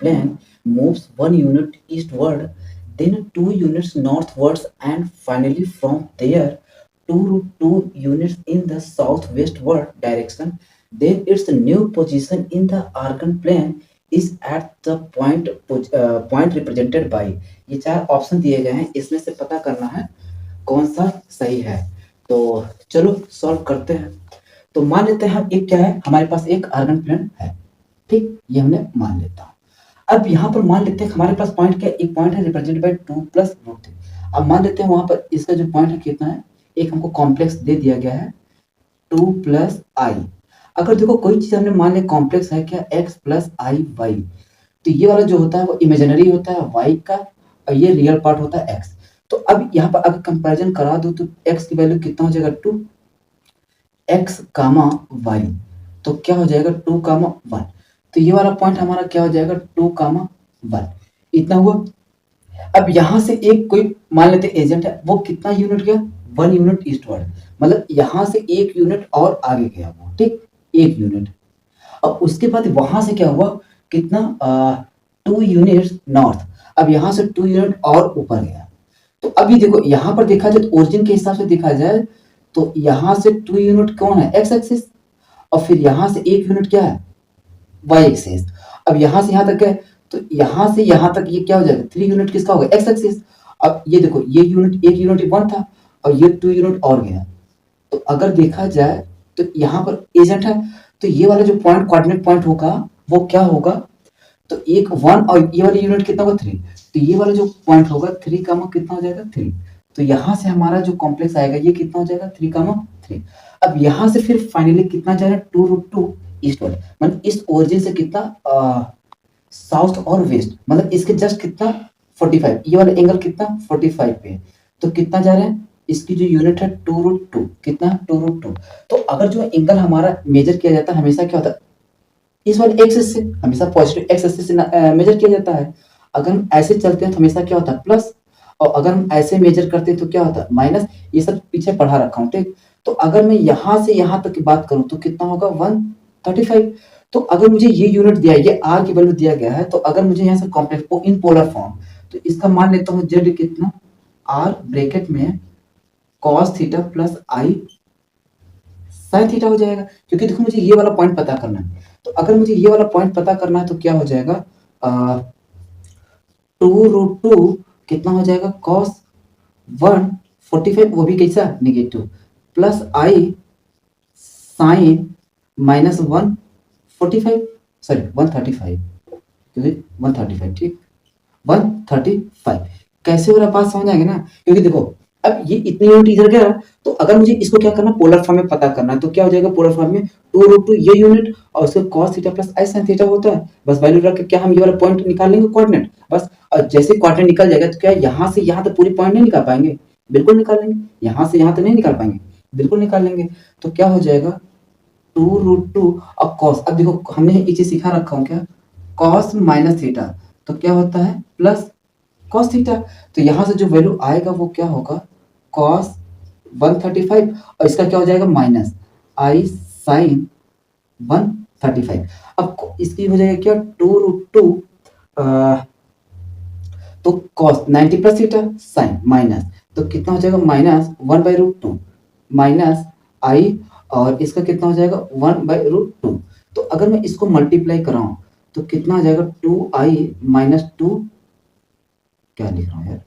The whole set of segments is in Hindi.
plane moves 1 unit eastward, then 2 units northwards, and finally from there 2 units in the southwestward direction, then its new position in the Argand plane is at the point represented by। ये चार ऑप्शन दिए गए हैं, इसमें से पता करना है कौन सा सही है। तो चलो सॉल्व करते हैं। तो मान लेते हैं हम एक क्या है, हमारे पास एक आर्गन प्लेन है, ठीक, ये हमने मान लेता हूँ। अब यहाँ पर मान लेते हैं हमारे पास पॉइंट क्या, एक पॉइंट है रिप्रेजेंट बाय 2 प्लस रूट 3। अब मान लेते हैं वहां पर इसका जो पॉइंट है कितना है, एक हमको कॉम्प्लेक्स दे दिया गया है 2 प्लस आई। अगर देखो कोई चीज हमने मान लिया कॉम्प्लेक्स है क्या, x प्लस आई वाई, तो ये वाला जो होता है वो इमेजिनरी होता है y का, और ये रियल पार्ट होता है x। तो अब यहाँ पर अगर कंपैरिजन करा दो तो x की वैल्यू कितना हो जाएगा 2 x कामा वाई, तो क्या हो जाएगा 2 कामा 1। तो ये वाला पॉइंट हमारा क्या हो जाएगा 2 कामा 1, इतना हुआ। अब यहाँ से एक कोई मान लेते एजेंट है, वो कितना यूनिट गया 1 यूनिट ईस्टवर्ड, मतलब यहाँ से 1 यूनिट और आगे गया वो, ठीक, 1 यूनिट। अब उसके बाद वहां से क्या हुआ, कितना 2 यूनिट नॉर्थ, अब यहाँ से 2 यूनिट और ऊपर गया। तो अभी देखो यहाँ पर देखा जाए तो ओरिजिन के हिसाब से देखा जाए तो यहाँ से 2 यूनिट कौन है, एक्स एक्सिस, और फिर यहाँ से 1 यूनिट क्या है, वाई एक्सिस। अब यहाँ से यहाँ तक है, तो यहाँ से यहाँ तक ये क्या हो जाएगा 3 यूनिट किसका होगा, एक्स एक्सिस। अब ये देखो ये यूनिट 1 यूनिट 1 था और ये 2 यूनिट और गया। तो अगर देखा जाए तो यहाँ पर एजेंट है, तो ये वाला जो पॉइंट कोऑर्डिनेट पॉइंट होगा वो क्या होगा, तो एक 1 और ये वाला यूनिट कितना होगा 3, तो ये वाला जो पॉइंट होगा 3 कामा कितना हो जाएगा 3। तो यहाँ से हमारा जो कॉम्प्लेक्स आएगा ये कितना हो जाएगा 3 कामा 3। अब यहाँ से फिर फाइनली कितना जाएगा 2√2 ईस्टवर्ड, मतलब इस ओरिजिन से कितना साउथ और वेस्ट, मतलब इसके जस्ट कितना 45, ये वाला एंगल कितना 45 पे है। तो कितना जा रहा है, इसकी जो यूनिट है 2√2, कितना 2√2। तो अगर जो एंगल हमारा मेजर किया जाता है हमेशा क्या होता है, इस वाले एक्सिस से, हमेशा पॉजिटिव एक्स एक्सिस से मेजर किया जाता है। अगर हम ऐसे चलते हैं तो हमेशा क्या होता है प्लस, और अगर हम ऐसे मेजर करते हैं तो क्या होता है माइनस। ये सब पीछे पढ़ा रखा हूँ, ठीक। तो अगर मैं यहाँ से यहाँ तक की बात करूँ तो कितना होगा 135। तो अगर मुझे ये यूनिट दिया है, ये आर की वैल्यू दिया गया है, तो अगर मुझे यहाँ से कॉम्प्लेक्स इन पोलर फॉर्म, तो इसका मान लेता हूँ जेड कितना, आर ब्रैकेट में कॉस थीटा प्लस आई साइन थीटा हो जाएगा, क्योंकि देखो मुझे ये वाला पॉइंट पता करना है। तो अगर मुझे ये वाला पॉइंट पता करना है तो क्या हो जाएगा 2√2 कितना हो जाएगा कॉस 145, वो भी कैसा नेगेटिव, प्लस आई साइन माइनस 145, सॉरी 135, क्योंकि 135, ठीक 135 कैसे हो रहा बात समझ आएगा ना, क्योंकि देखो अब ये इतनी यूनिट इधर गया, तो अगर मुझे इसको क्या करना पोलर फॉर्म में पता करना है तो क्या हो जाएगा पोलर फॉर्म में 2√2 ये यूनिट और उसका cos थीटा प्लस आई sin थीटा होता है। बस वैल्यू रख के क्या हम ये वाला पॉइंट निकाल लेंगे कोऑर्डिनेट बस। और जैसे कोऑर्डिनेट निकल जाएगा तो क्या यहाँ से यहाँ तक पूरी पॉइंट नहीं निकाल पाएंगे, बिल्कुल निकाल लेंगे, यहाँ से यहाँ तक नहीं निकाल पाएंगे, बिल्कुल निकाल लेंगे। तो क्या हो जाएगा 2√2 और cos, अब देखो हमने एक चीज सिखा रखा हूँ क्या, cos माइनस थीटा तो क्या होता है प्लस cos थीटा। तो यहाँ से जो वैल्यू आएगा वो क्या होगा cos 135 और इसका क्या हो जाएगा माइनस आई साइन 135। अब इसकी हो जाएगा क्या 2√2 तो cos 90 plus theta sine minus, तो कितना हो जाएगा माइनस 1/√2 माइनस आई, और इसका कितना हो जाएगा 1/√2। तो अगर मैं इसको मल्टीप्लाई कराऊं तो कितना हो जाएगा 2i माइनस 2, क्या लिख रहा हूँ यार,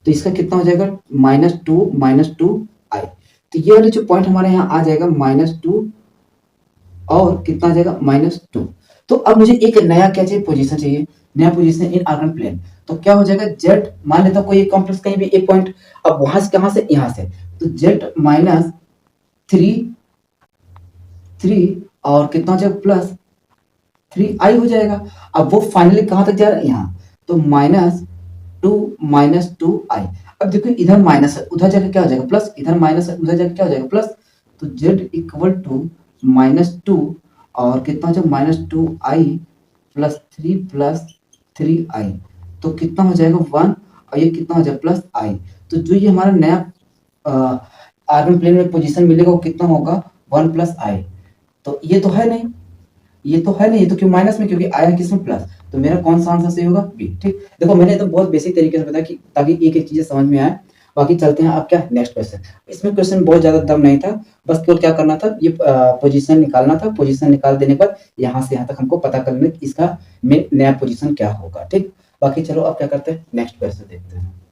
तो इसका कितना हो जाएगा -2 माइनस 2i। तो ये वाले जो पॉइंट हमारे यहाँ आ जाएगा -2 और कितना आ जाएगा -2। तो अब मुझे एक नया क्या चाहिए पोजीशन चाहिए, नया पोजीशन इन आर्गन प्लेन। तो क्या हो जाएगा जेड, मान लेता हूँ कोई एक कॉम्प्लेक्स कहीं भी एक पॉइंट, अब वहां से कहां से यहाँ से, तो जेड माइनस 3 और कितना हो जाएगा प्लस 3i हो जाएगा। अब वो फाइनली कहां तक जा रहा है यहाँ, तो -2 माइनस 2i। अब देखो इधर माइनस है उधर जाकर क्या हो जाएगा प्लस, इधर माइनस है उधर जाकर क्या हो जाएगा प्लस। तो z इक्वल टू -2 और कितना हो जाएगा -2i प्लस 3i, तो कितना हो जाएगा 1 और ये कितना हो जाएगा प्लस i। तो जो ये हमारा नया आर्गन प्लेन में पोजीशन मिलेगा वो कितना होगा 1 प्लस i। तो ये तो है नहीं, ये तो है नहीं, ये तो क्यों माइनस में, क्योंकि आया किसमें प्लस। तो मेरा कौन सा आंसर सही होगा? बी। ठीक, देखो मैंने एकदम बहुत बेसिक तरीके से बताया कि ताकि एक-एक चीज़ें समझ में आए। बाकी चलते हैं अब क्या नेक्स्ट क्वेश्चन। इसमें क्वेश्चन बहुत ज़्यादा दम नहीं था, बस केवल क्या करना था, ये पोज़ीशन निकालना था। पोज़ीशन निकाल देने के बाद यहाँ से यहाँ तक हमको पता करना है कि इसका में नया पोज़ीशन क्या होगा, ठीक? बाकी चलो अब क्या करते हैं, नेक्स्ट क्वेश्चन देखते हैं।